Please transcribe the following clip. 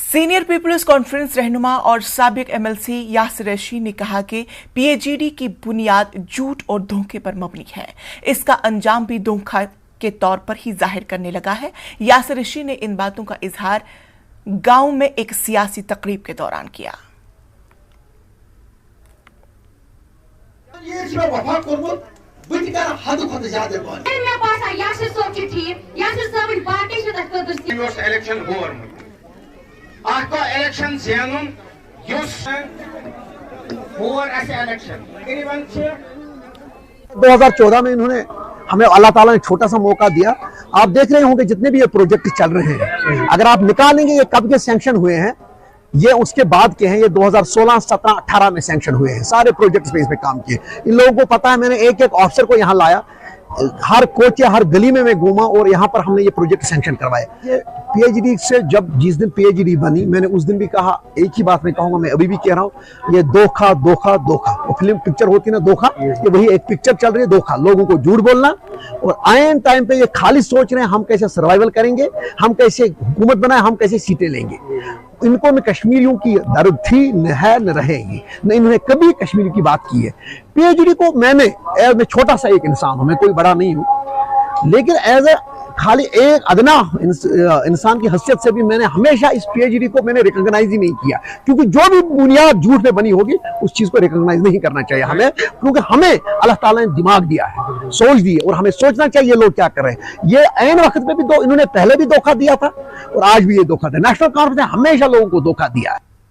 Senior peoples conference रहनुमा और साबिक एमएलसी यासिर रशीद ने कहा कि पीएचईडी की बुनियाद झूठ और धोखे पर मबनी है। इसका अंजाम भी धोखा के तौर पर ही जाहिर करने लगा है। यासिर रशीद ने इन बातों का इजहार गांव में एक सियासी तकरीब के दौरान किया। इलेक्शन ज़ेनुन युस और ऐसे इलेक्शन 2014 में इन्होंने हमें अल्लाह ताला ने छोटा सा मौका दिया। आप देख रहे होंगे जितने भी ये प्रोजेक्ट चल रहे हैं, अगर आप निकालेंगे ये कब के सैंक्शन हुए हैं, ये उसके बाद के हैं। ये 2016, 17, 18 में सैंक्शन हुए हैं। सारे प्रोजेक्ट्स पे इस पे काम किए। इन लोगों को पता है, मैंने एक एक ऑफिसर को यहाँ लाया, हर कोच या हर गली में मैं घूमा और यहाँ पर हमने ये प्रोजेक्ट सैंक्शन करवाए। ये पीएचडी से जिस दिन पीएचडी बनी, मैंने उस दिन भी कहा, एक ही बात मैं कहूंगा, मैं अभी भी कह रहा हूँ, ये धोखा धोखा धोखा। वो फिल्म पिक्चर होती ना धोखा, ये वही एक पिक्चर चल रही है, धोखा। लोगों को झूठ बोलना और आयन टाइम पे ये खाली सोच रहे हैं हम कैसे सर्वाइवल करेंगे, हम कैसे हुकूमत बनाए, हम कैसे सीटें लेंगे। इनको न कश्मीरियों की दर्द थी, न है, न रहेगी। न इन्होंने कभी कश्मीर की बात की है। पीएचडी को मैं छोटा सा एक इंसान हूं, मैं कोई बड़ा नहीं हूं, लेकिन एज ए खाली एक अदना इंसान की हैसियत से भी मैंने हमेशा इस पीएचडी को मैंने रिकॉग्नाइज ही नहीं किया, क्योंकि जो भी बुनियाद झूठ में बनी होगी उस चीज को रिकॉग्नाइज नहीं करना चाहिए हमें, क्योंकि हमें अल्लाह ताला ने दिमाग दिया है, सोच दी है, और हमें सोचना चाहिए लोग क्या कर रहे हैं। ये ऐन वक्त में भी इन्होंने पहले भी धोखा दिया था और आज भी ये धोखा था। नेशनल कॉन्फ्रेंस ने हमेशा लोगों को धोखा दिया है।